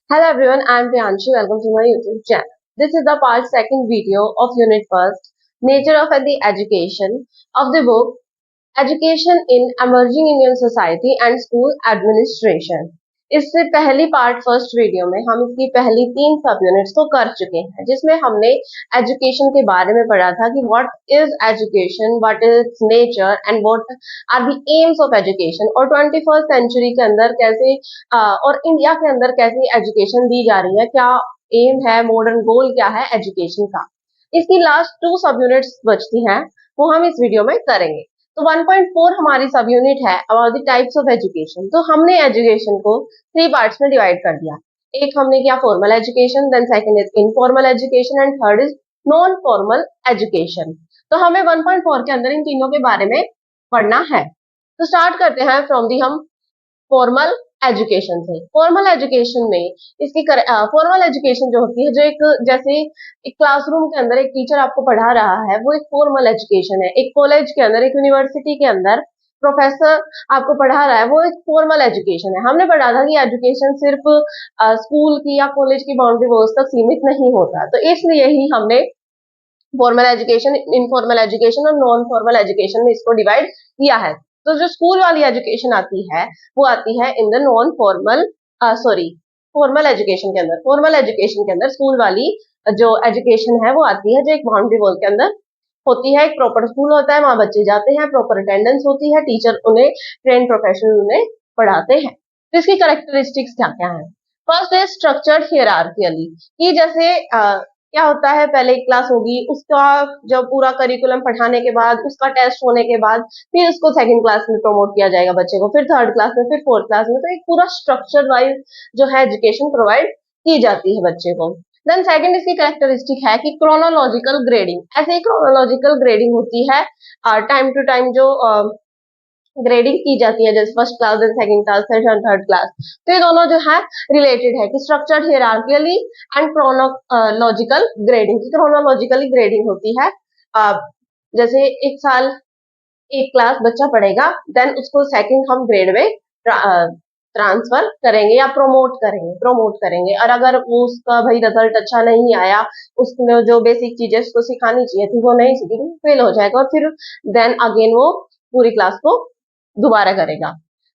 Hello everyone, I am Priyanshu. Welcome to my YouTube channel. This is the part second video of Unit First, Nature of the Education of the book education in emerging Indian society and school administration. इससे पहली part first video में हम इसकी पहली 3 सब units को कर चुके हैं, जिसमें हमने एजुकेशन के बारे में पढ़ा था कि what is education, what is its nature and what are the aims of education, और 21st सेंचुरी के अंदर कैसे और इंडिया के अंदर कैसी एजुकेशन दी जा रही है, क्या एम है, मॉडर्न गोल क्या है एजुकेशन का। इसकी लास्ट 2 सब यूनिट्स बचती हैं, वो हम इस वीडियो में करेंगे। तो 1.4 हमारी सब यूनिट है about the types of education. तो हमने एजुकेशन को 3 पार्ट्स में डिवाइड कर दिया। एक हमने किया formal education, then second is informal education and third is non formal education. तो हमें 1.4 के अंदर इन तीनों के बारे में पढ़ना है। तो स्टार्ट करते हैं फ्रॉम दी हम फॉर्मल एजुकेशन से। फॉर्मल एजुकेशन में इसकी फॉर्मल एजुकेशन जो होती है, जो एक जैसे एक क्लासरूम के अंदर एक टीचर आपको पढ़ा रहा है, वो एक फॉर्मल एजुकेशन है। एक कॉलेज के अंदर, एक यूनिवर्सिटी के अंदर प्रोफेसर आपको पढ़ा रहा है, वो एक फॉर्मल एजुकेशन है। हमने पढ़ा था कि एजुकेशन सिर्फ स्कूल की या कॉलेज की बाउंड्री वॉल्स तक सीमित नहीं होता, तो इसलिए ही हमने फॉर्मल एजुकेशन, इनफॉर्मल एजुकेशन और नॉन फॉर्मल एजुकेशन में इसको डिवाइड किया है। तो जो स्कूल वाली एजुकेशन आती है वो आती है in the non formal formal education के अंदर। फॉर्मल एजुकेशन के अंदर स्कूल वाली जो एजुकेशन है वो आती है, जो एक बाउंड्री वॉल के अंदर होती है। एक प्रॉपर स्कूल होता है, वहां बच्चे जाते हैं, प्रॉपर अटेंडेंस होती है, टीचर उन्हें ट्रेन प्रोफेशनल उन्हें पढ़ाते हैं। तो इसकी कैरेक्टरिस्टिक्स क्या क्या है? फर्स्ट है स्ट्रक्चर्ड हियरार्कियली, कि जैसे क्या होता है, पहले एक क्लास होगी, उसका जब पूरा करिकुलम पढ़ाने के बाद, उसका टेस्ट होने के बाद फिर उसको सेकंड क्लास में प्रमोट किया जाएगा बच्चे को, फिर थर्ड क्लास में, फिर फोर्थ क्लास में। तो एक पूरा स्ट्रक्चर वाइज जो है एजुकेशन प्रोवाइड की जाती है बच्चे को। देन सेकंड इसकी कैरेक्टरिस्टिक है कि क्रोनोलॉजिकल ग्रेडिंग। ऐसे ही क्रोनोलॉजिकल ग्रेडिंग होती है, टाइम टू टाइम जो ग्रेडिंग की जाती है, जैसे first class, then second class, फिर थर्ड क्लास। तो ये दोनों जो है रिलेटेड है कि structured hierarchically and chronological grading. की क्रोनोलॉजिकली ग्रेडिंग होती है, जैसे एक साल एक क्लास बच्चा पढ़ेगा, देन उसको सेकंड हम ग्रेड में ट्रांसफर करेंगे या प्रमोट करेंगे। और अगर वो उसका भाई रिजल्ट अच्छा नहीं आया, उसने जो बेसिक चीजें उसको सिखानी चाहिए थी वो नहीं सीखी, फेल हो जाएगा, और फिर देन अगेन वो पूरी क्लास को दोबारा करेगा।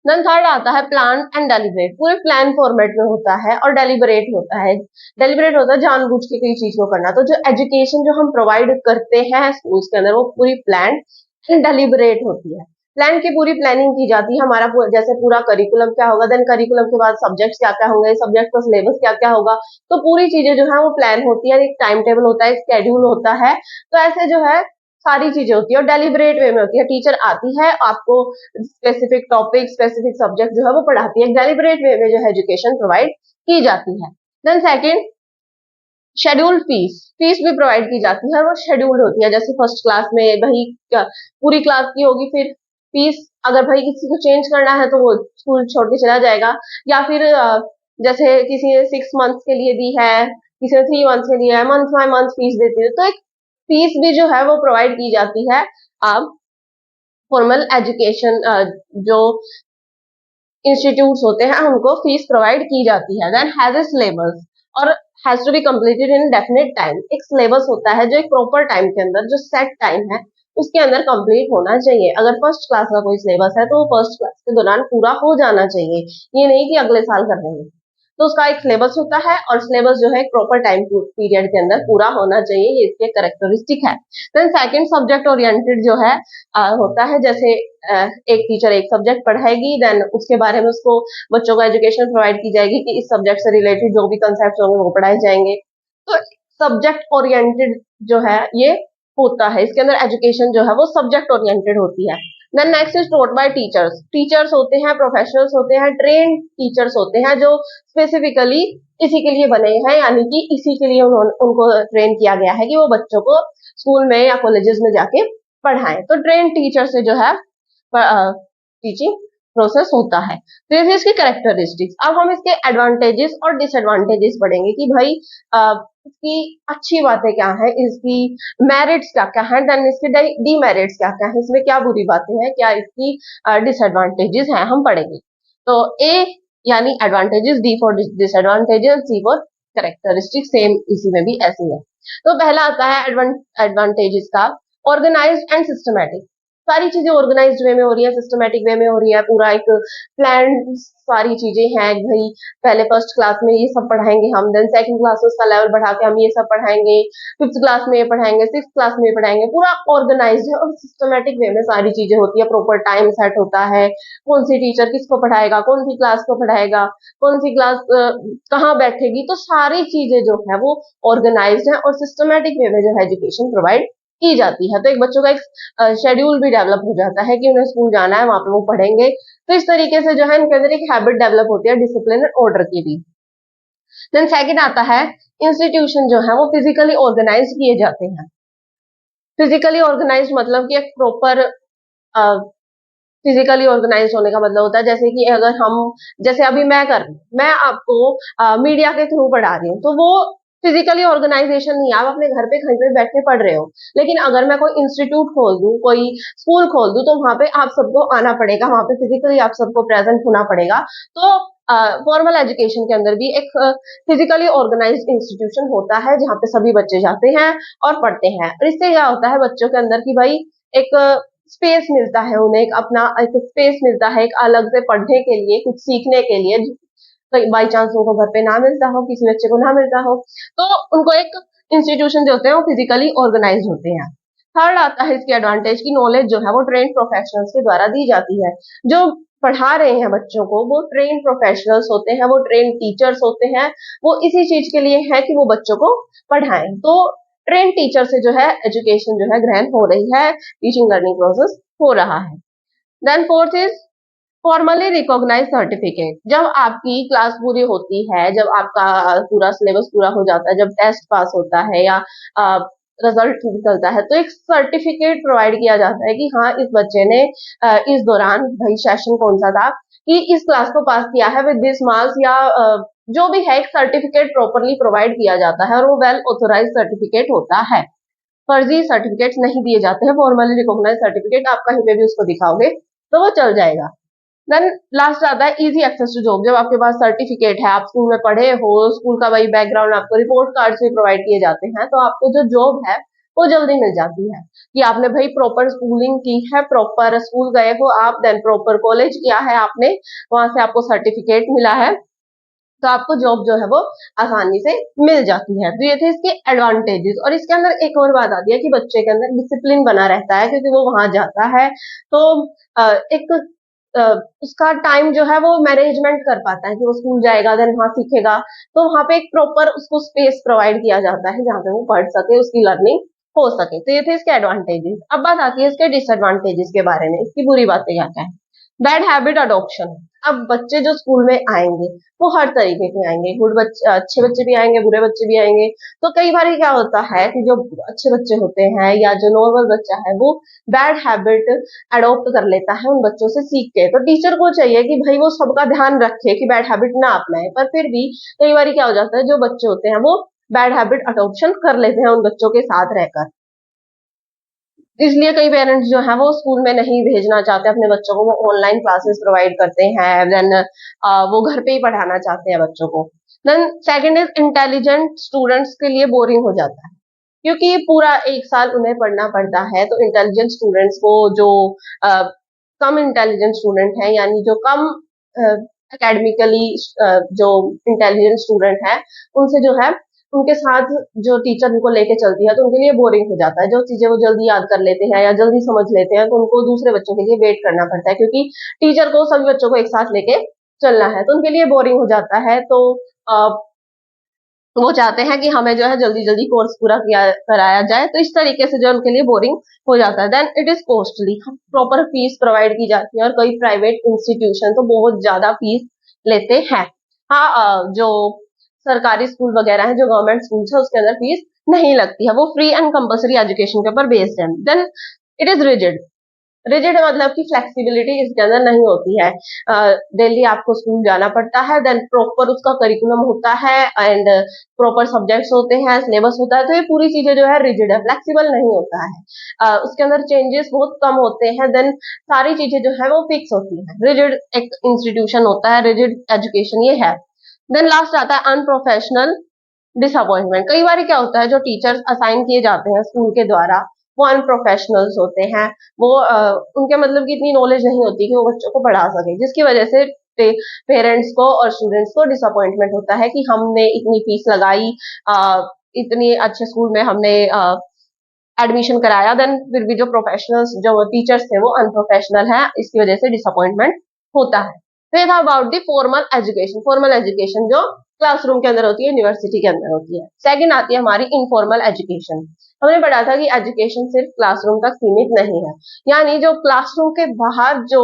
देन थर्ड आता है प्लान एंड डेलिबरेट। पूरे प्लान फॉर्मेट में होता है और डेलिबरेट होता है। डेलिबरेट होता है जानबूझ के कोई चीज को करना। तो जो एजुकेशन जो हम प्रोवाइड करते हैं स्कूल्स के अंदर, वो पूरी प्लान एंड डेलिबरेट होती है। प्लान की पूरी प्लानिंग की जाती है, हमारा जैसे पूरा करिकुलम क्या होगा, देन करिकुलम के बाद सब्जेक्ट्स क्या क्या होंगे, सब्जेक्ट का सिलेबस क्या क्या होगा। तो पूरी चीजें जो है वो प्लान होती है, एक टाइम टेबल होता है, एक शेड्यूल होता है। तो ऐसे जो है सारी चीजें होती है और डेलिबरेट वे में होती है। टीचर आती है, आपको स्पेसिफिक टॉपिक, स्पेसिफिक सब्जेक्ट जो है वो पढ़ाती है। डेलिबरेट वे में जो है एजुकेशन प्रोवाइड की जाती है। Then second scheduled fees. Fees भी प्रोवाइड की जाती है, वो शेड्यूल्ड होती है। जैसे फर्स्ट क्लास में भाई पूरी क्लास की होगी, फिर फीस अगर भाई किसी को चेंज करना है तो वो स्कूल छोड़ के चला जाएगा, या फिर जैसे किसी ने 6 मंथ्स के लिए दी है, किसी ने 3 मंथ्स के लिए है, मंथ बाय मंथ फीस देती है। तो एक फीस भी जो है वो प्रोवाइड की जाती है। अब फॉर्मल एजुकेशन जो इंस्टीट्यूट्स होते हैं उनको फीस प्रोवाइड की जाती है। देन हैज ए सिलेबस और has to be completed in definite time. एक सिलेबस होता है जो एक प्रॉपर टाइम के अंदर, जो सेट टाइम है उसके अंदर कंप्लीट होना चाहिए। अगर फर्स्ट क्लास का कोई सिलेबस है तो वो फर्स्ट क्लास के दौरान पूरा हो जाना चाहिए, ये नहीं कि अगले साल कर देंगे। तो उसका एक सिलेबस होता है और सिलेबस जो है एक प्रॉपर टाइम पीरियड के अंदर पूरा होना चाहिए, ये इसके कैरेक्टरिस्टिक है। देन सेकंड सब्जेक्ट ओरिएंटेड जो है होता है, जैसे एक टीचर एक सब्जेक्ट पढ़ाएगी, देन उसके बारे में उसको बच्चों को एजुकेशन प्रोवाइड की जाएगी कि इस सब्जेक्ट से रिलेटेड जो भी कंसेप्ट होंगे वो पढ़ाए जाएंगे। तो सब्जेक्ट ओरिएंटेड जो है ये होता है, इसके अंदर एजुकेशन जो है वो सब्जेक्ट ओरिएंटेड होती है। Then next is taught by teachers. Teachers होते हैं, प्रोफेशनल्स होते हैं, ट्रेन टीचर्स होते हैं जो स्पेसिफिकली इसी के लिए बने हैं, यानी कि इसी के लिए उनको ट्रेन किया गया है कि वो बच्चों को स्कूल में या कॉलेजेस में जाके पढ़ाएं। तो ट्रेन टीचर से जो है टीचिंग प्रोसेस होता है। तो ये इसकी कैरेक्टरिस्टिक्स। अब हम इसके एडवांटेजेस और डिसएडवांटेजेस पढ़ेंगे कि भाई इसकी अच्छी बातें क्या है, इसकी मेरिट्स क्या क्या है, देन इसके डीमेरिट्स क्या क्या है, इसमें क्या बुरी बातें हैं, क्या इसकी डिसएडवांटेजेस हैं, हम पढ़ेंगे। तो ए यानी advantages, D for disadvantages, C for characteristic, same इसी में भी ऐसे ही है। तो पहला आता है एडवांटेजेस का, ऑर्गेनाइज्ड एंड सिस्टमैटिक। सारी चीजें ऑर्गेनाइज्ड वे में हो रही है, सिस्टमैटिक वे में हो रही है, पूरा एक प्लान, सारी चीजें हैं भाई। पहले फर्स्ट क्लास में ये सब पढ़ाएंगे हम, देन सेकंड क्लास उसका लेवल बढ़ा के हम ये सब पढ़ाएंगे, फिफ्थ क्लास में ये पढ़ाएंगे, सिक्स क्लास में ये पढ़ाएंगे, पूरा ऑर्गेनाइज्ड है और सिस्टमैटिक वे में सारी चीजें होती है, प्रॉपर टाइम सेट होता है, कौन सी टीचर किसको पढ़ाएगा, कौन सी क्लास को पढ़ाएगा, कौन सी क्लास कहाँ बैठेगी, तो सारी चीजें जो है वो ऑर्गेनाइज्ड है और सिस्टमैटिक वे में जो है एजुकेशन प्रोवाइड की जाती है। तो एक बच्चों का एक शेड्यूल भी डेवलप हो जाता है कि उन्हें स्कूल जाना है, वहां पे वो पढ़ेंगे। तो इस तरीके से जो है इनके अंदर एक हैबिट डेवलप होती है डिसिप्लिन और ऑर्डर की भी। देन सेकंड आता है, इंस्टीट्यूशन जो है वो फिजिकली ऑर्गेनाइज किए जाते हैं। फिजिकली ऑर्गेनाइज मतलब कि एक प्रॉपर, फिजिकली ऑर्गेनाइज होने का मतलब होता है जैसे कि अगर हम, जैसे अभी मैं आपको मीडिया के थ्रू पढ़ा रही हूँ, तो वो फिजिकली ऑर्गेनाइजेशन नहीं है, आप अपने घर पे कहीं पे बैठ के पढ़ रहे हो। लेकिन अगर मैं कोई इंस्टीट्यूट खोल दूं, कोई स्कूल खोल दूं, तो वहां पे आप सबको आना पड़ेगा, वहां पे फिजिकली आप सबको प्रेजेंट होना पड़ेगा। तो फॉर्मल एजुकेशन के अंदर भी एक फिजिकली ऑर्गेनाइज्ड इंस्टीट्यूशन होता है जहाँ पे सभी बच्चे जाते हैं और पढ़ते हैं। और इससे क्या होता है बच्चों के अंदर की भाई एक स्पेस मिलता है, उन्हें एक अपना एक स्पेस मिलता है, एक अलग से पढ़ने के लिए, कुछ सीखने के लिए। बाई चांस उनको घर पे ना मिलता हो, किसी बच्चे को ना मिलता हो, तो उनको एक इंस्टीट्यूशन जो होते हैं वो फिजिकली ऑर्गेनाइज होते हैं। थर्ड आता है इसकी एडवांटेज की, नॉलेज जो है वो ट्रेन प्रोफेशनल्स के द्वारा दी जाती है। जो पढ़ा रहे हैं बच्चों को वो ट्रेन प्रोफेशनल्स होते हैं, वो ट्रेन टीचर्स होते हैं, वो इसी चीज के लिए है कि वो बच्चों को पढ़ाएं। तो ट्रेन टीचर से जो है एजुकेशन जो है ग्रहण हो रही है, टीचिंग लर्निंग प्रोसेस हो रहा है। Then fourth is formally recognize certificate. जब आपकी क्लास पूरी होती है, जब आपका पूरा सिलेबस पूरा हो जाता है, जब टेस्ट पास होता है या रिजल्ट निकलता है, तो एक सर्टिफिकेट प्रोवाइड किया जाता है कि हाँ इस बच्चे ने इस दौरान भाई सेशन कौन सा था कि इस क्लास को पास किया है विद दिस मार्क्स, या जो भी है एक सर्टिफिकेट प्रॉपरली प्रोवाइड किया जाता है और वो वेल ऑथोराइज सर्टिफिकेट होता है। फर्जी सर्टिफिकेट नहीं दिए जाते हैं, फॉर्मली रिकॉग्नाइज सर्टिफिकेट आप कहीं पे भी उसको दिखाओगे तो वो चल जाएगा। देन लास्ट आता है इजी एक्सेस टू जॉब। जब आपके पास सर्टिफिकेट है, आप स्कूल में पढ़े हो, स्कूल का वही बैकग्राउंड, आपको रिपोर्ट कार्ड भी प्रोवाइड किए जाते हैं, तो आपको जो जॉब है वो जल्दी मिल जाती है कि आपने भाई प्रॉपर स्कूलिंग की है, प्रॉपर स्कूल गए हो आप, देन प्रॉपर कॉलेज किया है आपने, वहां से आपको सर्टिफिकेट मिला है, तो आपको जॉब जो है वो आसानी से मिल जाती है। तो ये थे इसके एडवांटेजेस। और इसके अंदर एक और बात आती है कि बच्चे के अंदर डिसिप्लिन बना रहता है क्योंकि वो वहां जाता है, तो एक उसका टाइम जो है वो मैनेजमेंट कर पाता है कि वो स्कूल जाएगा, देन वहां सीखेगा, तो वहां पे एक प्रॉपर उसको स्पेस प्रोवाइड किया जाता है जहाँ पे वो पढ़ सके, उसकी लर्निंग हो सके। तो ये थे इसके एडवांटेजेस। अब बात आती है इसके डिसएडवांटेजेस के बारे में, इसकी बुरी बातें क्या क्या है। Bad habit adoption. अब बच्चे जो स्कूल में आएंगे वो हर तरीके के आएंगे, गुड बच्चे, अच्छे बच्चे भी आएंगे, बुरे बच्चे भी आएंगे। तो कई बार क्या होता है कि जो अच्छे बच्चे होते हैं या जो नॉर्मल बच्चा है वो बैड हैबिट अडॉप्ट कर लेता है उन बच्चों से सीख के। तो टीचर को चाहिए कि भाई वो सबका ध्यान रखे कि बैड हैबिट ना अपनाए, पर फिर भी कई बार क्या हो जाता है, जो बच्चे होते हैं वो बैड हैबिट अडॉप्शन कर लेते हैं उन बच्चों के साथ रहकर। इसलिए कई पेरेंट्स जो है वो स्कूल में नहीं भेजना चाहते अपने बच्चों को, वो ऑनलाइन क्लासेस प्रोवाइड करते हैं, देन वो घर पे ही पढ़ाना चाहते हैं बच्चों को। Then second is intelligent students के लिए बोरिंग हो जाता है क्योंकि पूरा एक साल उन्हें पढ़ना पड़ता है। तो इंटेलिजेंट स्टूडेंट्स को जो कम इंटेलिजेंट स्टूडेंट है, यानी जो कम एकेडमिकली जो इंटेलिजेंट स्टूडेंट है, उनसे जो है उनके साथ जो टीचर उनको लेके चलती है तो उनके लिए बोरिंग हो जाता है। जो चीजें वो जल्दी याद कर लेते हैं या जल्दी समझ लेते हैं तो उनको दूसरे बच्चों के लिए वेट करना पड़ता है क्योंकि टीचर को सभी बच्चों को एक साथ लेके चलना है, तो उनके लिए बोरिंग हो जाता है। तो वो चाहते हैं कि हमें जो है जल्दी जल्दी कोर्स पूरा किया कराया जाए, तो इस तरीके से जो उनके लिए बोरिंग हो जाता है। Then it is costly. Proper fees provide की जाती है और कई प्राइवेट इंस्टीट्यूशन तो बहुत ज्यादा फीस लेते हैं। हाँ, जो सरकारी स्कूल वगैरह है, जो गवर्नमेंट स्कूल है, उसके अंदर फीस नहीं लगती है, वो फ्री एंड कंपल्सरी एजुकेशन के ऊपर बेस्ड है। Then it is rigid. Rigid मतलब कि फ्लेक्सिबिलिटी इसके अंदर नहीं होती है। डेली आपको स्कूल जाना पड़ता है, देन प्रॉपर उसका करिकुलम होता है एंड प्रॉपर सब्जेक्ट्स होते हैं, सिलेबस होता है, तो ये पूरी चीजें जो है रिजिड है, फ्लेक्सिबल नहीं होता है। उसके अंदर चेंजेस बहुत कम होते हैं, देन सारी चीजें जो है वो फिक्स होती है। रिजिड एक इंस्टीट्यूशन होता है, रिजिड एजुकेशन ये है। देन लास्ट आता है अनप्रोफेशनल डिसअपॉइंटमेंट। कई बार क्या होता है, जो टीचर्स असाइन किए जाते हैं स्कूल के द्वारा वो अनप्रोफेशनल्स होते हैं। वो उनके मतलब की इतनी नॉलेज नहीं होती कि वो बच्चों को पढ़ा सके, जिसकी वजह से पेरेंट्स को और स्टूडेंट्स को डिसअपॉइंटमेंट होता है कि हमने इतनी फीस लगाई, इतनी अच्छे स्कूल में हमने एडमिशन कराया, देन फिर भी जो प्रोफेशनल्स जो टीचर्स थे वो अनप्रोफेशनल है, इसकी वजह से डिसअपॉइंटमेंट होता है। फिर था about the formal education. Formal education जो क्लासरूम के अंदर होती है, यूनिवर्सिटी के अंदर होती है। सेकंड आती है हमारी इनफॉर्मल एजुकेशन। हमने पढ़ा था कि एजुकेशन सिर्फ क्लासरूम तक सीमित नहीं है, यानी जो क्लासरूम के बाहर जो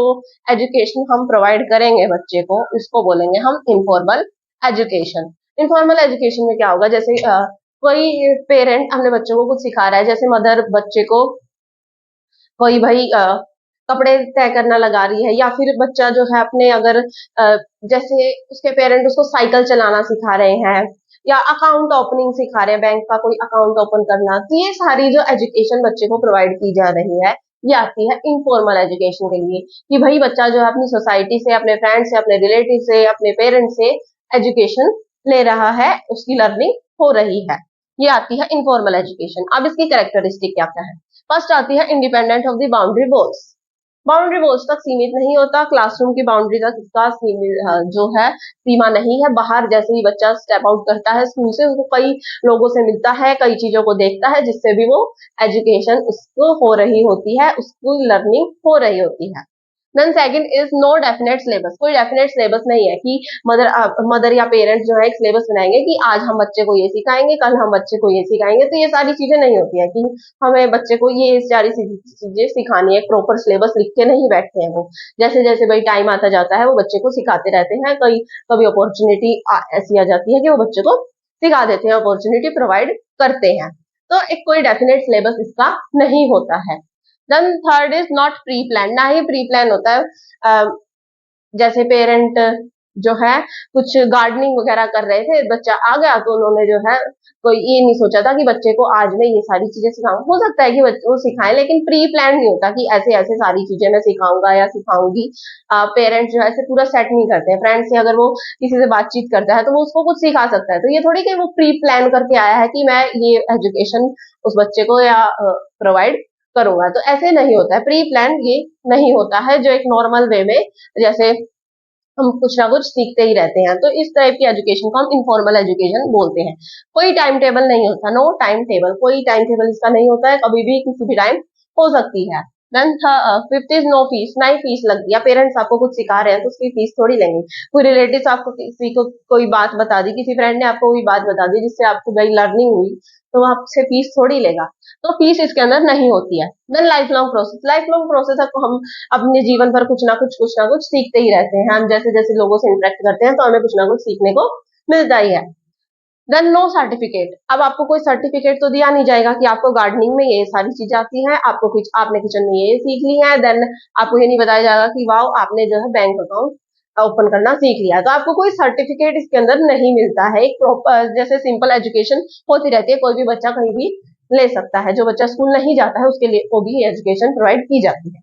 एजुकेशन हम प्रोवाइड करेंगे बच्चे को, इसको बोलेंगे हम इनफॉर्मल एजुकेशन। इनफॉर्मल एजुकेशन में क्या होगा, जैसे कोई पेरेंट अपने बच्चों को कुछ सिखा रहा है, जैसे मदर बच्चे को कोई भाई कपड़े तय करना लगा रही है, या फिर बच्चा जो है अपने अगर जैसे उसके पेरेंट उसको साइकिल चलाना सिखा रहे हैं, या अकाउंट ओपनिंग सिखा रहे हैं, बैंक का कोई अकाउंट ओपन करना, तो ये सारी जो एजुकेशन बच्चे को प्रोवाइड की जा रही है, ये आती है इनफॉर्मल एजुकेशन के लिए। कि भाई बच्चा जो है अपनी सोसाइटी से, अपने फ्रेंड से, अपने रिलेटिव से, अपने पेरेंट्स से एजुकेशन ले रहा है, उसकी लर्निंग हो रही है। ये आती है इनफॉर्मल एजुकेशन। अब इसकी कैरेक्टरिस्टिक क्या क्या है। फर्स्ट आती है independent of the boundary walls. Boundary walls तक सीमित नहीं होता, क्लासरूम की बाउंड्री तक इसका जो है सीमा नहीं है। बाहर जैसे ही बच्चा स्टेप आउट करता है स्कूल से, उसको कई लोगों से मिलता है, कई चीजों को देखता है, जिससे भी वो एजुकेशन उसको हो रही होती है, उसकी लर्निंग हो रही होती है। Then second is no definite syllabus. कोई डेफिनेट सिलेबस नहीं है कि मदर या पेरेंट्स जो है एक सिलेबस बनाएंगे कि आज हम बच्चे को ये सिखाएंगे, कल हम बच्चे को ये सिखाएंगे। तो ये सारी चीजें नहीं होती है कि हमें बच्चे को ये सारी चीजें सिखानी है, प्रॉपर सिलेबस लिख के नहीं बैठते हैं वो। जैसे जैसे भाई टाइम आता जाता है वो बच्चे को सिखाते रहते हैं। कई कभी अपॉर्चुनिटी ऐसी आ जाती है कि वो बच्चे को सिखा देते हैं, अपॉर्चुनिटी प्रोवाइड करते हैं। तो एक कोई डेफिनेट सिलेबस इसका नहीं होता है। Then third is not pre plan. ना ही प्री प्लान होता है। जैसे पेरेंट जो है कुछ गार्डनिंग वगैरह कर रहे थे, बच्चा आ गया तो उन्होंने जो है कोई ये नहीं सोचा था कि बच्चे को आज मैं ये सारी चीजें सिखाऊंगा। हो सकता है कि बच्चे को सिखाएं, लेकिन प्री प्लान नहीं होता कि ऐसे ऐसे सारी चीजें मैं सिखाऊंगा या सिखाऊंगी। पेरेंट्स जो है ऐसे पूरा सेट नहीं करते हैं। फ्रेंड से अगर वो किसी से बातचीत करता है तो वो उसको कुछ सिखा सकता है, तो ये थोड़ी कि वो प्री प्लान करके आया है कि मैं ये एजुकेशन उस बच्चे को या प्रोवाइड करूंगा। तो ऐसे नहीं होता है, प्री प्लान ये नहीं होता है, जो एक नॉर्मल वे में जैसे हम कुछ ना कुछ सीखते ही रहते हैं। तो इस टाइप की एजुकेशन को हम इनफॉर्मल एजुकेशन बोलते हैं। कोई टाइम टेबल नहीं होता, नो टाइम टेबल, कोई टाइम टेबल इसका नहीं होता है, कभी भी किसी भी टाइम हो सकती है। Then fifth is no fees. ना ही फीस लगती है। पेरेंट्स आपको कुछ सिखा रहे हैं तो उसकी फीस थोड़ी लेंगे। कोई रिलेटिव आपको किसी को कोई बात बता दी, किसी फ्रेंड ने आपको कोई बात बता दी जिससे आपको गई लर्निंग हुई, तो आपसे फीस थोड़ी लेगा। तो फीस इसके अंदर नहीं होती है। Then lifelong process. Lifelong process है, हम अपने जीवन भर कुछ ना कुछ सीखते ही रहते हैं। हम जैसे जैसे लोगों से इंटरेक्ट करते हैं तो हमें कुछ ना कुछ सीखने को मिलता ही है। Then no certificate. अब आपको कोई सर्टिफिकेट तो दिया नहीं जाएगा कि आपको गार्डनिंग में ये सारी चीजें आती हैं, आपको कुछ आपने किचन में ये सीख ली है। देन आपको ये नहीं बताया जाएगा कि वाओ आपने जो है बैंक अकाउंट ओपन करना सीख लिया। तो आपको कोई सर्टिफिकेट इसके अंदर नहीं मिलता है। एक प्रॉपर जैसे सिंपल एजुकेशन होती रहती है, कोई भी बच्चा कहीं भी ले सकता है। जो बच्चा स्कूल नहीं जाता है उसके लिए को भी एजुकेशन प्रोवाइड की जाती है।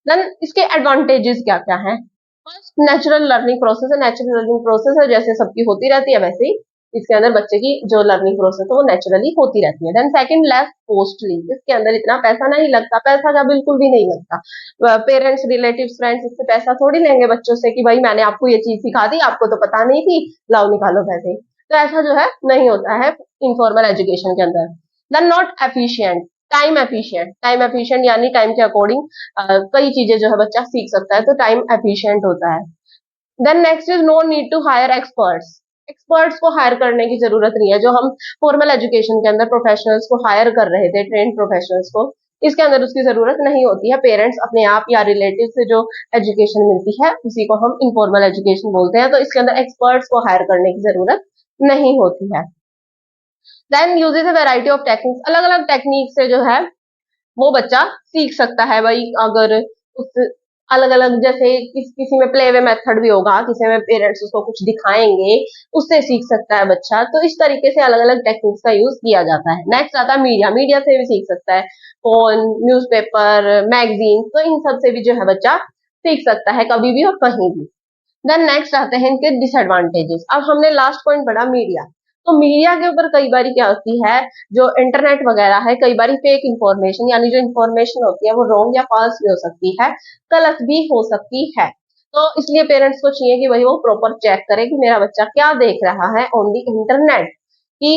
देन इसके एडवांटेजेस क्या क्या है। फर्स्ट नेचुरल लर्निंग प्रोसेस है। नेचुरल लर्निंग प्रोसेस है, जैसे सबकी होती रहती है वैसे ही इसके अंदर बच्चे की जो लर्निंग प्रोसेस है वो नेचुरली होती रहती है। Then second less costly. इसके अंदर इतना पैसा नहीं लगता, पैसा का बिल्कुल भी नहीं लगता। पेरेंट्स रिलेटिव्स फ्रेंड्स इससे पैसा थोड़ी लेंगे बच्चों से कि भाई मैंने आपको ये चीज सिखा दी, आपको तो पता नहीं थी, लाओ निकालो पैसे। तो ऐसा जो है नहीं होता है इनफॉर्मल एजुकेशन के अंदर। Then not efficient. Time efficient. Time efficient यानी टाइम के अकॉर्डिंग कई चीजें जो है बच्चा सीख सकता है, तो टाइम एफिशिएंट होता है। Then next is no need to hire experts. Experts को हायर करने की जरूरत नहीं है। जो हम फॉर्मल एजुकेशन के अंदर प्रोफेशनल्स को हायर कर रहे थे, ट्रेन प्रोफेशनल्स को, इसके अंदर उसकी जरूरत नहीं होती है। पेरेंट्स अपने आप या रिलेटिव से जो एजुकेशन मिलती है उसी को हम इनफॉर्मल एजुकेशन बोलते हैं। तो इसके अंदर एक्सपर्ट्स को हायर करने की जरूरत नहीं होती है। Then uses a variety of techniques. अलग अलग टेक्निक से जो है वो बच्चा सीख सकता है भाई। अगर उस अलग अलग जैसे किसी में प्ले वे मेथड भी होगा, किसी में पेरेंट्स उसको कुछ दिखाएंगे, उससे सीख सकता है बच्चा। तो इस तरीके से अलग अलग टेक्निक्स का यूज किया जाता है। नेक्स्ट आता है मीडिया। मीडिया से भी सीख सकता है, फोन, न्यूज़पेपर, मैगजीन, तो इन सब से भी जो है बच्चा सीख सकता है कभी भी और कहीं भी। देन नेक्स्ट आते हैं इनके डिसएडवांटेजेस। अब हमने लास्ट पॉइंट पढ़ा मीडिया। तो मीडिया के ऊपर कई बार क्या होती है, जो इंटरनेट वगैरह है, कई बार फेक इंफॉर्मेशन, यानी जो इंफॉर्मेशन होती है वो रॉन्ग या फॉल्स भी हो सकती है, गलत भी हो सकती है। तो इसलिए पेरेंट्स को चाहिए कि भाई वो प्रॉपर चेक करे कि मेरा बच्चा क्या देख रहा है ऑन दी इंटरनेट, कि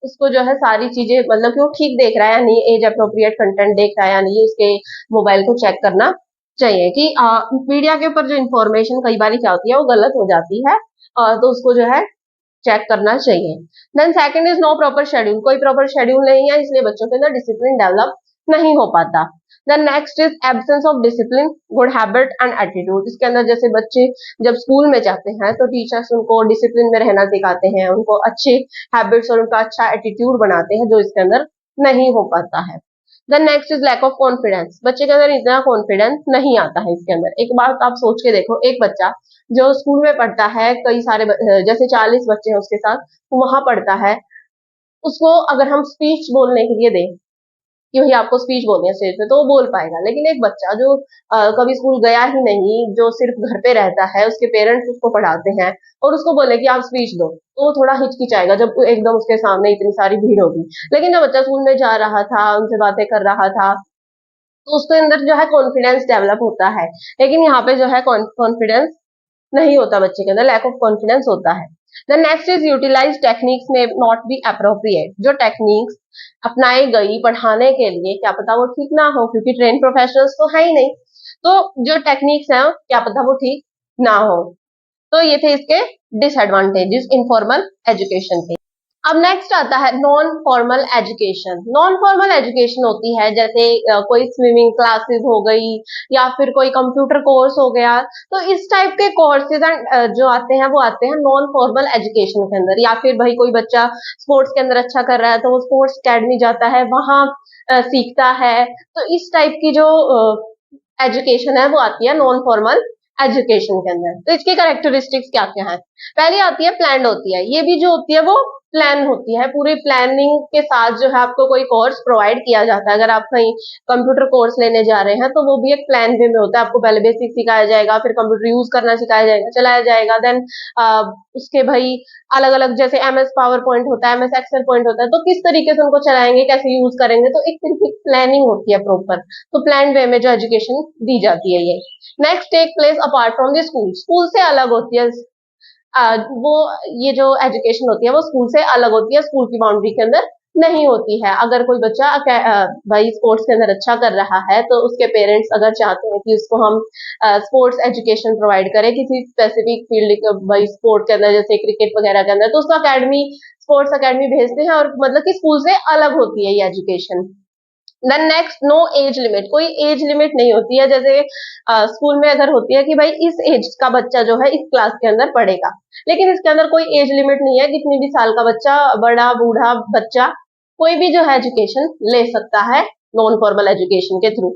उसको जो है सारी चीजें, मतलब कि वो ठीक देख रहा है या नहीं, एज अप्रोप्रिएट कंटेंट देख रहा है या नहीं, उसके मोबाइल को चेक करना चाहिए। कि मीडिया के ऊपर जो इंफॉर्मेशन कई बार क्या होती है वो गलत हो जाती है, तो उसको जो है चेक करना चाहिए। Then second is no proper schedule. कोई प्रॉपर शेड्यूल नहीं है, इसलिए बच्चों के अंदर डिसिप्लिन डेवलप नहीं हो पाता। Then next is absence of discipline, good habit and attitude. इसके अंदर जैसे बच्चे जब स्कूल में जाते हैं तो टीचर्स उनको डिसिप्लिन में रहना सिखाते हैं, उनको अच्छे हैबिट्स और उनका अच्छा एटीट्यूड बनाते हैं, जो इसके अंदर नहीं हो पाता है। Then next is lack of confidence. बच्चे के अंदर इतना कॉन्फिडेंस नहीं आता है इसके अंदर। एक बात आप सोच के देखो, एक बच्चा जो स्कूल में पढ़ता है, कई सारे जैसे 40 बच्चे हैं उसके साथ, वहां पढ़ता है, उसको अगर हम स्पीच बोलने के लिए दें कि भैया आपको स्पीच बोलनी है स्टेज पे, तो वो बोल पाएगा। लेकिन एक बच्चा जो कभी स्कूल गया ही नहीं, जो सिर्फ घर पे रहता है, उसके पेरेंट्स उसको पढ़ाते हैं और उसको बोले कि आप स्पीच दो, तो वो थोड़ा हिचकिचाएगा जब एकदम उसके सामने इतनी सारी भीड़ होगी। लेकिन जब बच्चा स्कूल में जा रहा था, उनसे बातें कर रहा था, तो उसके अंदर जो है कॉन्फिडेंस डेवलप होता है। लेकिन यहाँ पे जो है कॉन्फिडेंस नहीं होता बच्चे के अंदर, लैक ऑफ कॉन्फिडेंस होता है। The next is utilize techniques may not be appropriate. जो टेक्निक्स अपनाई गई पढ़ाने के लिए, क्या पता वो ठीक ना हो, क्योंकि ट्रेन प्रोफेशनल्स तो है ही नहीं। तो जो टेक्निक्स हैं क्या पता वो ठीक ना हो। तो ये थे इसके डिसएडवांटेजेस इनफॉर्मल एजुकेशन के। अब नेक्स्ट आता है non formal education. Non formal education होती है जैसे कोई स्विमिंग क्लासेस हो गई, या फिर कोई कंप्यूटर कोर्स हो गया। तो इस टाइप के कोर्सेज जो आते हैं वो आते हैं नॉन फॉर्मल एजुकेशन के अंदर। या फिर भाई कोई बच्चा स्पोर्ट्स के अंदर अच्छा कर रहा है तो वो स्पोर्ट्स अकेडमी जाता है, वहां सीखता है। तो इस टाइप की जो एजुकेशन है वो आती है नॉन फॉर्मल एजुकेशन के अंदर। तो इसकी कैरेक्टरिस्टिक्स क्या क्या है? पहली आती है प्लान्ड होती है। ये भी जो होती है वो प्लान होती है, पूरी प्लानिंग के साथ जो है आपको कोई कोर्स प्रोवाइड किया जाता है। अगर आप कहीं कंप्यूटर कोर्स लेने जा रहे हैं तो वो भी एक प्लान वे में होता है। आपको पहले बेसिक सिखाया जाएगा, फिर कंप्यूटर यूज करना सिखाया जाएगा, चलाया जाएगा। देन उसके भाई अलग अलग जैसे एमएस पावर पॉइंट होता है, एमएस एक्सेल पॉइंट होता है, तो किस तरीके से उनको चलाएंगे, कैसे यूज करेंगे, तो एक तरीके की प्लानिंग होती है प्रॉपर। तो प्लान वे में जो एजुकेशन दी जाती है ये। Next take place apart from the school. School से अलग होती है वो, ये जो एजुकेशन होती है वो स्कूल से अलग होती है, स्कूल की बाउंड्री के अंदर नहीं होती है। अगर कोई बच्चा भाई स्पोर्ट्स के अंदर अच्छा कर रहा है तो उसके पेरेंट्स अगर चाहते हैं कि उसको हम स्पोर्ट्स एजुकेशन प्रोवाइड करें किसी स्पेसिफिक फील्ड, भाई स्पोर्ट के अंदर जैसे क्रिकेट वगैरह के अंदर, तो उसको अकेडमी, स्पोर्ट्स अकेडमी भेजते हैं, और मतलब कि स्कूल से अलग होती है ये education. Then next, no age limit. कोई एज लिमिट नहीं होती है। जैसे स्कूल में अगर होती है कि भाई इस एज का बच्चा जो है इस क्लास के अंदर पढ़ेगा, लेकिन इसके अंदर कोई एज लिमिट नहीं है। कितनी भी साल का बच्चा, बड़ा बूढ़ा बच्चा, कोई भी जो है एजुकेशन ले सकता है नॉन फॉर्मल एजुकेशन के through.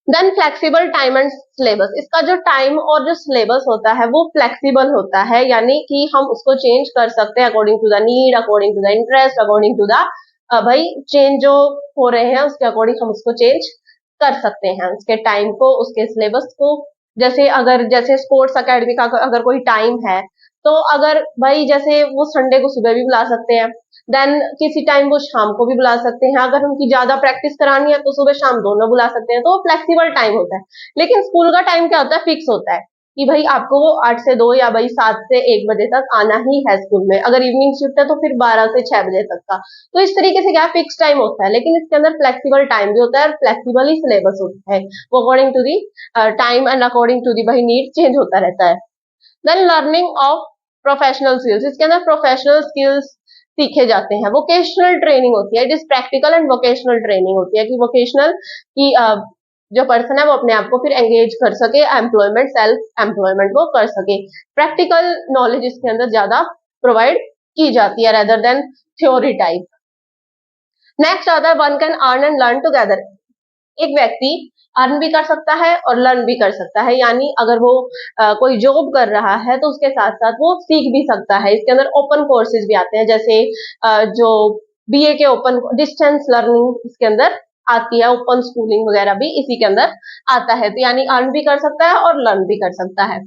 Then flexible time and syllabus. इसका जो टाइम और जो सिलेबस होता है वो फ्लेक्सिबल होता है, यानी कि हम उसको चेंज कर सकते हैं according to the need, according to the interest, according to the भाई चेंज जो हो रहे हैं उसके अकॉर्डिंग हम उसको चेंज कर सकते हैं, उसके टाइम को, उसके सिलेबस को। जैसे स्पोर्ट्स अकेडमी का अगर कोई टाइम है, तो अगर भाई जैसे वो संडे को सुबह भी बुला सकते हैं, देन किसी टाइम वो शाम को भी बुला सकते हैं। अगर उनकी ज्यादा प्रैक्टिस करानी है तो सुबह शाम दोनों बुला सकते हैं। तो फ्लेक्सिबल टाइम होता है। लेकिन स्कूल का टाइम क्या होता है, फिक्स होता है कि भाई आपको वो 8 से 2 या भाई 7 से 1 बजे तक आना ही है स्कूल में। अगर इवनिंग शिफ्ट है तो फिर 12 से 6 बजे तक का। तो इस तरीके से क्या फिक्स टाइम होता है, लेकिन इसके अंदर फ्लेक्सिबल टाइम भी होता है और फ्लेक्सिबल ही सिलेबस होता है। वो according to the time and according to the भाई नीड चेंज होता रहता है। Then learning of professional skills. इसके अंदर प्रोफेशनल स्किल्स सीखे जाते हैं। वोकेशनल ट्रेनिंग होती है, it is practical and vocational training होती है कि वोकेशनल की जो पर्सन है वो अपने आप को फिर एंगेज कर सके, एम्प्लॉयमेंट, सेल्फ एम्प्लॉयमेंट वो कर सके। प्रैक्टिकल नॉलेज इसके अंदर ज्यादा प्रोवाइड की जाती है rather than theory type. Next आता है one can earn and learn together. एक व्यक्ति अर्न भी कर सकता है और लर्न भी कर सकता है, यानी अगर वो कोई जॉब कर रहा है तो उसके साथ साथ वो सीख भी सकता है। इसके अंदर ओपन कोर्सेज भी आते हैं, जैसे जो बीए के ओपन डिस्टेंस लर्निंग इसके अंदर आती है, ओपन स्कूलिंग वगैरह भी इसी के अंदर आता है। तो यानी अर्न भी कर सकता है और लर्न भी कर सकता है।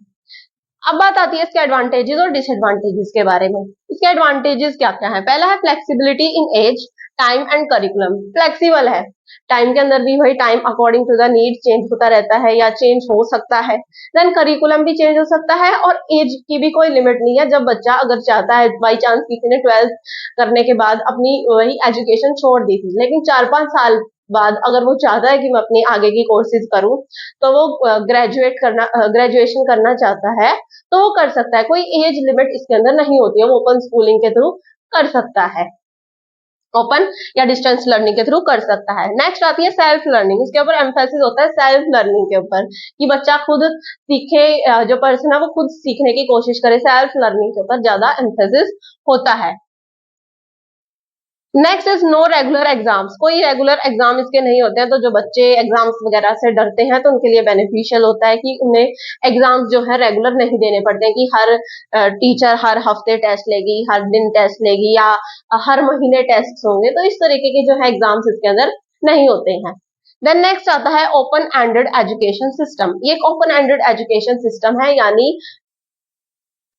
अब बात आती है इसके एडवांटेजेस और डिसएडवांटेजेस के बारे में। इसके एडवांटेजेस क्या क्या है? पहला है flexibility in age, time and curriculum. Flexible है, टाइम के अंदर भी वही time according to the need change होता रहता है या चेंज हो सकता है। देन करिकुलम भी चेंज हो सकता है और एज की भी कोई लिमिट नहीं है। जब बच्चा अगर चाहता है, बाई चांस किसी ने 12th करने के बाद अपनी वही एजुकेशन छोड़ दी थी, लेकिन 4-5 साल बाद अगर वो चाहता है कि मैं अपनी आगे की कोर्सेज करूं, तो वो ग्रेजुएशन करना चाहता है तो वो कर सकता है। कोई एज लिमिट इसके अंदर नहीं होती है, वो ओपन स्कूलिंग के थ्रू कर सकता है, ओपन या डिस्टेंस लर्निंग के थ्रू कर सकता है। नेक्स्ट आती है सेल्फ लर्निंग। इसके ऊपर एम्फेसिस होता है सेल्फ लर्निंग के ऊपर, कि बच्चा खुद सीखे, जो पर्सन है वो खुद सीखने की कोशिश करे। सेल्फ लर्निंग के ऊपर ज्यादा एम्फेसिस होता है। Next is no regular exams. कोई रेगुलर एग्जाम इसके नहीं होते हैं, तो जो बच्चे एग्जाम्स वगैरह से डरते हैं तो उनके लिए बेनिफिशियल होता है कि उन्हें एग्जाम्स जो है रेगुलर नहीं देने पड़ते हैं, कि हर टीचर हर हफ्ते टेस्ट लेगी, हर दिन टेस्ट लेगी या हर महीने टेस्ट होंगे। तो इस तरीके के जो है एग्जाम्स इसके अंदर नहीं होते हैं। देन नेक्स्ट आता है ओपन एंडेड एजुकेशन सिस्टम। ये एक ओपन एंडेड एजुकेशन सिस्टम है, यानी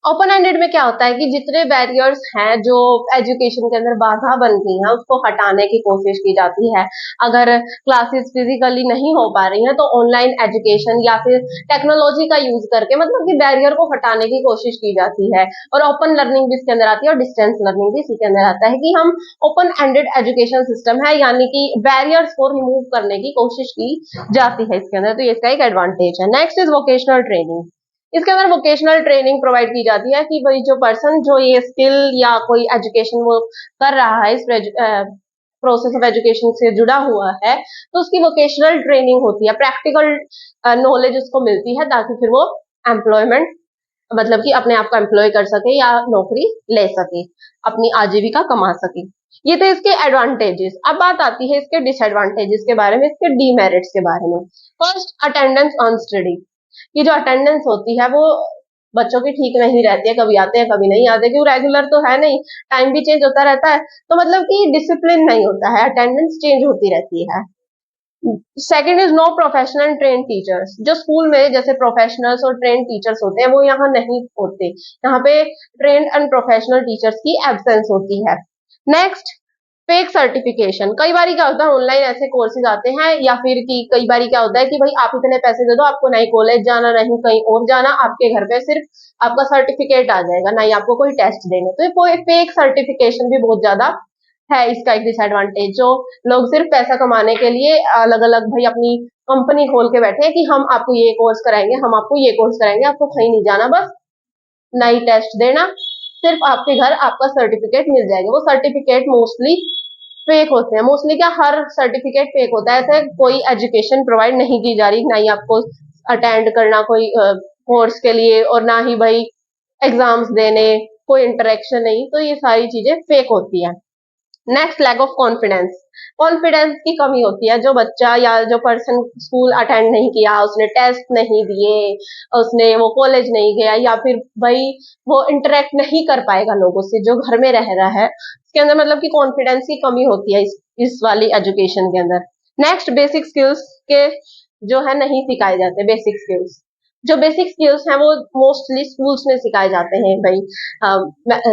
ओपन एंडेड में क्या होता है कि जितने बैरियर्स हैं जो एजुकेशन के अंदर बाधा बन गई हैं उसको हटाने की कोशिश की जाती है। अगर क्लासेस फिजिकली नहीं हो पा रही हैं तो ऑनलाइन एजुकेशन या फिर टेक्नोलॉजी का यूज करके, मतलब कि बैरियर को हटाने की कोशिश की जाती है। और ओपन लर्निंग भी इसके अंदर आती है और डिस्टेंस लर्निंग भी इसी के अंदर आता है, कि हम ओपन एंडेड एजुकेशन सिस्टम है, यानी कि बैरियर्स को रिमूव करने की कोशिश की जाती है इसके अंदर। तो इसका एक एडवांटेज है। Next is vocational training. इसके अंदर वोकेशनल ट्रेनिंग प्रोवाइड की जाती है, कि भाई जो पर्सन जो ये स्किल या कोई एजुकेशन वो कर रहा है, इस प्रोसेस ऑफ एजुकेशन से जुड़ा हुआ है, तो उसकी वोकेशनल ट्रेनिंग होती है, प्रैक्टिकल नॉलेज उसको मिलती है, ताकि फिर वो एम्प्लॉयमेंट, मतलब कि अपने आप को एम्प्लॉय कर सके या नौकरी ले सके, अपनी आजीविका कमा सके। ये तो इसके एडवांटेजेस। अब बात आती है इसके डिसएडवांटेजेस के बारे में, इसके डीमेरिट्स के बारे में। First, attendance on study. ये जो अटेंडेंस होती है वो बच्चों की ठीक नहीं रहती है, कभी आते हैं कभी नहीं आते, क्यों रेगुलर तो है नहीं, टाइम भी चेंज होता रहता है, तो मतलब कि डिसिप्लिन नहीं होता है, अटेंडेंस चेंज होती रहती है। Second is no professional train teachers. जो स्कूल में जैसे प्रोफेशनल्स और ट्रेन टीचर्स होते हैं वो यहाँ नहीं होते, यहाँ पे ट्रेन एंड प्रोफेशनल टीचर्स की एब्सेंस होती है। Next, fake certification. कई बार क्या होता है, ऑनलाइन ऐसे कोर्सेज आते हैं, या फिर कि कई बार क्या होता है कि भाई आप इतने पैसे दे दो, आपको नहीं कॉलेज जाना नहीं कहीं और जाना, आपके घर पे सिर्फ आपका सर्टिफिकेट आ जाएगा, नहीं आपको कोई टेस्ट देने। तो ये फेक सर्टिफिकेशन भी बहुत ज्यादा है इसका एक डिसएडवांटेज। जो लोग सिर्फ पैसा कमाने के लिए अलग अलग भाई अपनी कंपनी खोल के बैठे हैं, कि हम आपको ये कोर्स कराएंगे, हम आपको ये कोर्स कराएंगे, आपको कहीं नहीं जाना, बस नहीं टेस्ट देना, सिर्फ आपके घर आपका सर्टिफिकेट मिल जाएगा। वो सर्टिफिकेट मोस्टली फेक होते हैं। मोस्टली क्या, हर सर्टिफिकेट फेक होता है। ऐसे कोई एजुकेशन प्रोवाइड नहीं की जा रही, ना ही आपको अटेंड करना कोई कोर्स के लिए, और ना ही भाई एग्जाम्स देने, कोई इंटरेक्शन नहीं, तो ये सारी चीजें फेक होती है। Next, lack of confidence. Confidence की कमी होती है। जो बच्चा या जो पर्सन स्कूल अटेंड नहीं किया, उसने टेस्ट नहीं दिए, उसने वो कॉलेज नहीं गया, या फिर भाई वो इंटरेक्ट नहीं कर पाएगा लोगों से, जो घर में रह रहा है, इसके अंदर मतलब कि कॉन्फिडेंस की कमी होती है इस वाली एजुकेशन के अंदर। नेक्स्ट, बेसिक स्किल्स के जो है नहीं सिखाए जाते। बेसिक स्किल्स, जो बेसिक स्किल्स हैं वो मोस्टली स्कूल्स में सिखाए जाते हैं भाई,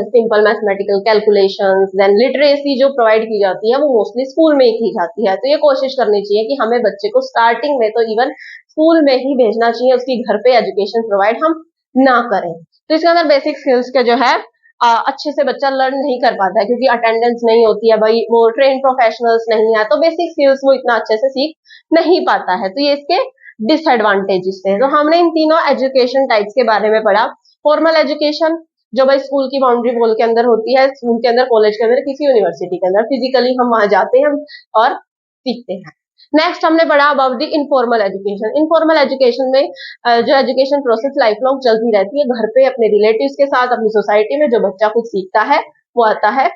simple mathematical calculations, then literacy जो प्रोवाइड की जाती है वो मोस्टली स्कूल में ही की जाती है। तो ये कोशिश करनी चाहिए कि हमें बच्चे को स्टार्टिंग में तो इवन स्कूल में ही भेजना चाहिए, उसकी घर पे एजुकेशन प्रोवाइड हम ना करें। तो इसके अंदर बेसिक स्किल्स के जो है अच्छे से बच्चा लर्न नहीं कर पाता है, क्योंकि अटेंडेंस नहीं होती है भाई, वो ट्रेन प्रोफेशनल्स नहीं है, तो बेसिक स्किल्स वो इतना अच्छे से सीख नहीं पाता है। तो ये इसके डिसएडवांटेजेस थे। तो हमने इन तीनों एजुकेशन टाइप्स के बारे में पढ़ा। फॉर्मल एजुकेशन, जो भाई स्कूल की बाउंड्री वॉल के अंदर होती है, स्कूल के अंदर, कॉलेज के अंदर, किसी यूनिवर्सिटी के अंदर फिजिकली हम वहां जाते हैं और सीखते हैं। नेक्स्ट हमने पढ़ा about the informal education. Informal education में जो एजुकेशन प्रोसेस लाइफ लॉन्ग चलती रहती है, घर पे अपने रिलेटिव्स के साथ, अपनी सोसाइटी में जो बच्चा कुछ सीखता है वो आता है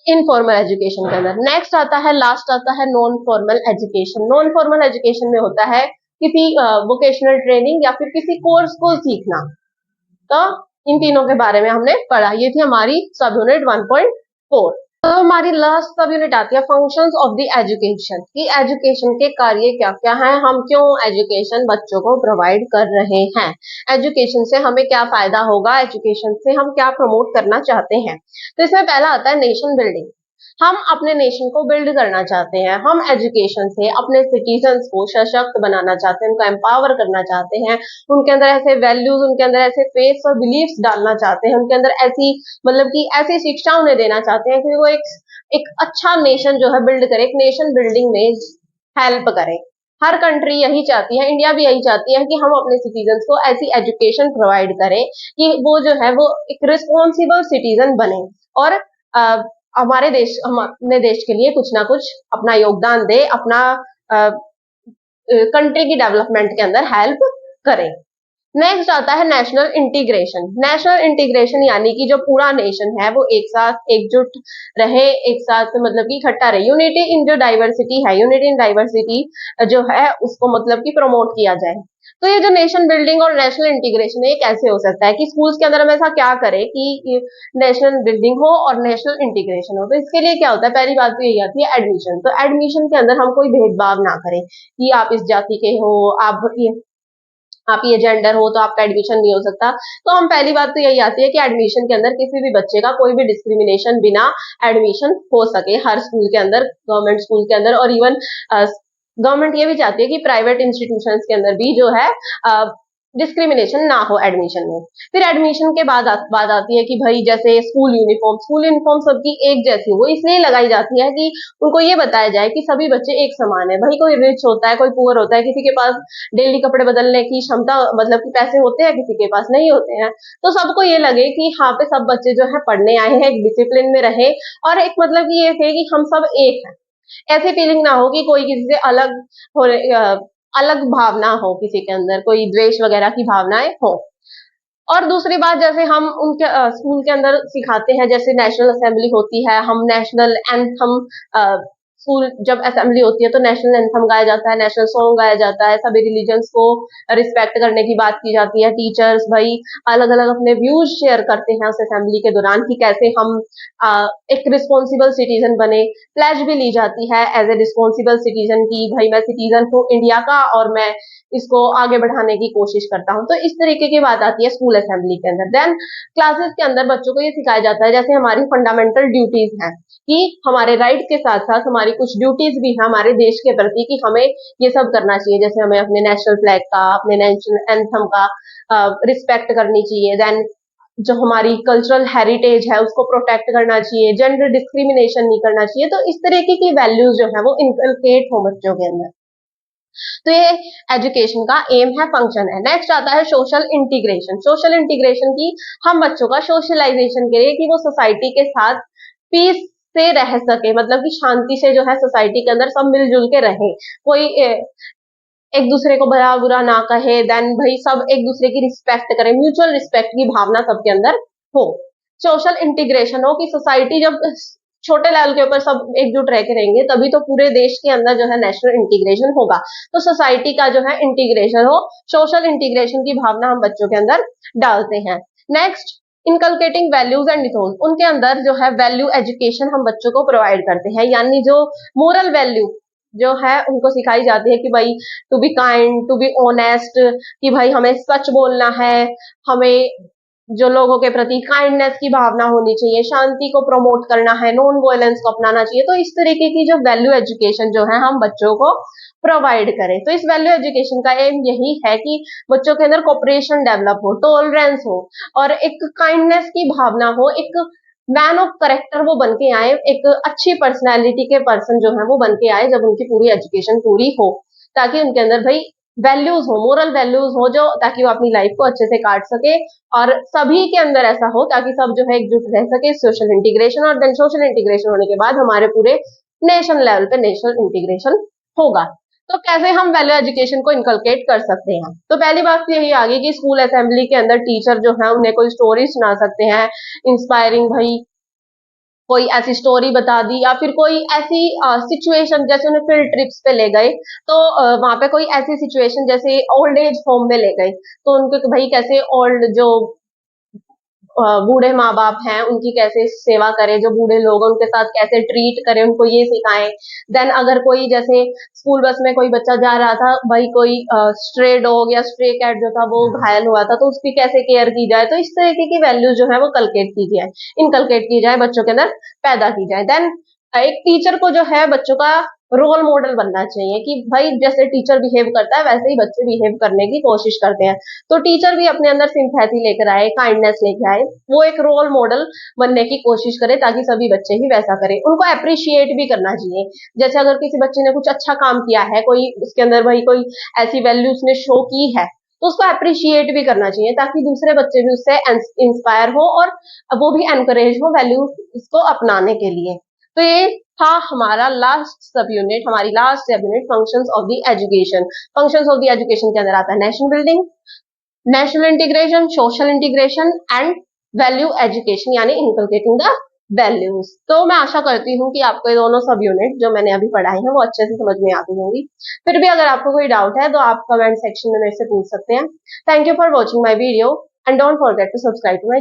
इनफॉर्मल एजुकेशन के अंदर। नेक्स्ट आता है, लास्ट आता है non formal education. Non formal education में होता है किसी वोकेशनल ट्रेनिंग या फिर किसी कोर्स को सीखना। तो इन तीनों के बारे में हमने पढ़ा। ये थी हमारी सब यूनिट 1.4। तो हमारी लास्ट सब यूनिट आती है फंक्शंस ऑफ द एजुकेशन, कि एजुकेशन के कार्य क्या क्या हैं, हम क्यों एजुकेशन बच्चों को प्रोवाइड कर रहे हैं, एजुकेशन से हमें क्या फायदा होगा, एजुकेशन से हम क्या प्रमोट करना चाहते हैं। तो इसमें पहला आता है नेशन बिल्डिंग। हम अपने नेशन को बिल्ड करना चाहते हैं, हम एजुकेशन से अपने सिटीजन्स को सशक्त बनाना चाहते हैं, उनको एम्पावर करना चाहते हैं, उनके अंदर ऐसे वैल्यूज, उनके अंदर ऐसे फेथ्स और बिलीफ्स डालना चाहते हैं, उनके अंदर ऐसी मतलब कि ऐसी शिक्षा उन्हें देना चाहते हैं कि वो एक अच्छा नेशन जो है बिल्ड करे, एक नेशन बिल्डिंग में हेल्प करे। हर कंट्री यही चाहती है, इंडिया भी यही चाहती है कि हम अपने सिटीजन्स को ऐसी एजुकेशन प्रोवाइड करें कि वो जो है वो एक रिस्पॉन्सिबल सिटीजन बने और हमारे देश, हम अपने देश के लिए कुछ ना कुछ अपना योगदान दे, अपना कंट्री की डेवलपमेंट के अंदर हेल्प करें। नेक्स्ट आता है नेशनल इंटीग्रेशन। नेशनल इंटीग्रेशन यानी कि जो पूरा नेशन है वो एक साथ एकजुट रहे, एक साथ मतलब कि इकट्ठा रहे। यूनिटी इन जो डाइवर्सिटी है, यूनिटी इन डाइवर्सिटी जो है उसको मतलब कि प्रमोट किया जाए। तो ये जो नेशन बिल्डिंग और नेशनल इंटीग्रेशन है ये कैसे हो सकता है, कि स्कूल्स के अंदर हम ऐसा क्या करें कि नेशनल बिल्डिंग हो और नेशनल इंटीग्रेशन हो। तो इसके लिए क्या होता है, पहली बात तो यही आती है एडमिशन। तो एडमिशन के अंदर हम कोई भेदभाव ना करें कि आप इस जाति के हो, आप ये जेंडर हो तो आपका एडमिशन नहीं हो सकता। तो हम पहली बात तो यही आती है कि एडमिशन के अंदर किसी भी बच्चे का कोई भी डिस्क्रिमिनेशन बिना एडमिशन हो सके हर स्कूल के अंदर, गवर्नमेंट स्कूल के अंदर। और इवन गवर्नमेंट ये भी चाहती है कि प्राइवेट इंस्टीट्यूशंस के अंदर भी जो है डिस्क्रिमिनेशन ना हो एडमिशन में। फिर एडमिशन के बाद बात आती है कि भाई जैसे स्कूल यूनिफॉर्म सबकी एक जैसी हो, इसलिए लगाई जाती है कि उनको ये बताया जाए कि सभी बच्चे एक समान है। भाई कोई रिच होता है, कोई पुअर होता है, किसी के पास डेली कपड़े बदलने की क्षमता मतलब कि पैसे होते हैं, किसी के पास नहीं होते हैं। तो सबको ये लगे कि हाँ पे सब बच्चे जो है पढ़ने आए हैं, एक डिसिप्लिन में रहे और एक मतलब कि ये थे कि हम सब एक हैं। ऐसी फीलिंग ना हो कि कोई किसी से अलग हो, अलग भावना हो, किसी के अंदर कोई द्वेष वगैरह की भावनाएं हो। और दूसरी बात, जैसे हम उनके स्कूल के अंदर सिखाते हैं, जैसे नेशनल असेंबली होती है, हम नेशनल एंथम स्कूल जब असेंबली होती है तो नेशनल एंथम गाया जाता है, नेशनल सॉन्ग गाया जाता है, सभी रिलीजन्स को रिस्पेक्ट करने की बात की जाती है। टीचर्स भाई अलग अलग अपने व्यूज शेयर करते हैं उस असेंबली के दौरान कि कैसे हम एक रिस्पॉन्सिबल सिटीजन बने। प्लेज भी ली जाती है एज ए रिस्पॉन्सिबल सिटीजन की, भाई मैं सिटीजन हूँ इंडिया का और मैं इसको आगे बढ़ाने की कोशिश करता हूँ। तो इस तरीके की बात आती है स्कूल असेंबली के अंदर। देन क्लासेस के अंदर बच्चों को ये सिखाया जाता है जैसे हमारी फंडामेंटल ड्यूटीज हैं, कि हमारे राइट्स के साथ साथ हमारी कुछ ड्यूटीज भी है हमारे देश के प्रति, कि हमें ये सब करना चाहिए। जैसे हमें अपने नेशनल फ्लैग का, अपने नेशनल एंथम का रिस्पेक्ट करनी चाहिए। देन जो हमारी कल्चरल हेरिटेज है उसको प्रोटेक्ट करना चाहिए, जेंडर डिस्क्रिमिनेशन नहीं करना चाहिए। तो इस तरीके की वैल्यूज जो है वो इनकलकेट हो बच्चों के अंदर। तो ये एजुकेशन का एम है, फंक्शन है। नेक्स्ट आता है सोशल इंटीग्रेशन। सोशल इंटीग्रेशन की हम बच्चों का सोशलाइजेशन करें कि वो सोसाइटी के साथ पीस से रह सके, मतलब कि शांति से जो है सोसाइटी के अंदर सब मिलजुल के रहे, कोई एक दूसरे को भला बुरा ना कहे। देन भाई सब एक दूसरे की रिस्पेक्ट करें, म्यूचुअल रिस्पेक्ट की भावना सबके अंदर हो। सोशल इंटीग्रेशन हो कि सोसाइटी जब छोटे लेवल के ऊपर सब एकजुट रह के रहेंगे तभी तो पूरे देश के अंदर जो है नेशनल इंटीग्रेशन होगा। तो सोसाइटी का जो है इंटीग्रेशन हो, सोशल इंटीग्रेशन की भावना हम बच्चों के अंदर डालते हैं। Next, inculcating values and ethos. उनके अंदर जो है वैल्यू एजुकेशन हम बच्चों को प्रोवाइड करते हैं, यानी जो मोरल वैल्यू जो है उनको सिखाई जाती है कि भाई to be kind, to be honest, कि भाई हमें सच बोलना है, हमें जो लोगों के प्रति काइंडनेस की भावना होनी चाहिए, शांति को प्रमोट करना है, नॉन वायलेंस को अपनाना चाहिए। तो इस तरीके की जो वैल्यू एजुकेशन जो है हम बच्चों को प्रोवाइड करें। तो इस वैल्यू एजुकेशन का एम यही है कि बच्चों के अंदर कोऑपरेशन डेवलप हो, टॉलरेंस हो और एक काइंडनेस की भावना हो, एक मैन ऑफ करेक्टर वो बन के आए, एक अच्छी पर्सनैलिटी के पर्सन जो है वो बन के आए जब उनकी पूरी एजुकेशन पूरी हो, ताकि उनके अंदर भाई वैल्यूज हो, मोरल वैल्यूज हो, जो ताकि वो अपनी लाइफ को अच्छे से काट सके और सभी के अंदर ऐसा हो ताकि सब जो है एकजुट रह सके। सोशल इंटीग्रेशन, और देन सोशल इंटीग्रेशन होने के बाद हमारे पूरे नेशन लेवल पे नेशनल इंटीग्रेशन होगा। तो कैसे हम वैल्यू एजुकेशन को इनकलकेट कर सकते हैं? तो पहली बात तो यही आ गई कि स्कूल असेंबली के अंदर टीचर जो है उन्हें कोई स्टोरी सुना सकते हैं, इंस्पायरिंग भाई कोई ऐसी स्टोरी बता दी या फिर कोई ऐसी सिचुएशन, जैसे उन्हें फील्ड ट्रिप्स पे ले गए तो वहां पे कोई ऐसी सिचुएशन जैसे ओल्ड एज होम में ले गए तो उनके भाई कैसे ओल्ड जो बूढ़े माँ बाप हैं उनकी कैसे सेवा करें, जो बूढ़े लोग हैं उनके साथ कैसे ट्रीट करें, उनको ये सिखाएं। देन अगर कोई जैसे स्कूल बस में कोई बच्चा जा रहा था, भाई कोई स्ट्रे डॉग या स्ट्रे कैट जो था वो घायल हुआ था, तो उसकी कैसे केयर की जाए, तो इस तरीके की वैल्यूज जो है वो कलकेट की जाए, इनकलकेट की जाए, बच्चों के अंदर पैदा की जाए। देन एक टीचर को जो है बच्चों का रोल मॉडल बनना चाहिए कि भाई जैसे टीचर बिहेव करता है वैसे ही बच्चे बिहेव करने की कोशिश करते हैं। तो टीचर भी अपने अंदर सिंपैथी लेकर आए, काइंडनेस लेकर आए, वो एक रोल मॉडल बनने की कोशिश करे ताकि सभी बच्चे ही वैसा करें। उनको अप्रिशिएट भी करना चाहिए, जैसे अगर किसी बच्चे ने कुछ अच्छा काम किया है, कोई उसके अंदर भाई कोई ऐसी वैल्यू उसने शो की है, तो उसको अप्रिशिएट भी करना चाहिए ताकि दूसरे बच्चे भी उससे इंस्पायर हो और वो भी एनकरेज हो वैल्यू इसको अपनाने के लिए। तो ये था हमारा लास्ट सब यूनिट, हमारी लास्ट सब unit functions of the education. Functions of the education के अंदर आता है nation building, national integration, social integration and value education, यानी इनकलकेटिंग द वैल्यूज। तो मैं आशा करती हूँ कि आपको ये दोनों सब यूनिट जो मैंने अभी पढ़ाई है वो अच्छे से समझ में आती होंगी। फिर भी अगर आपको कोई डाउट है तो आप कमेंट सेक्शन में मेरे से पूछ सकते हैं। Thank you for watching my video and don't forget to subscribe to my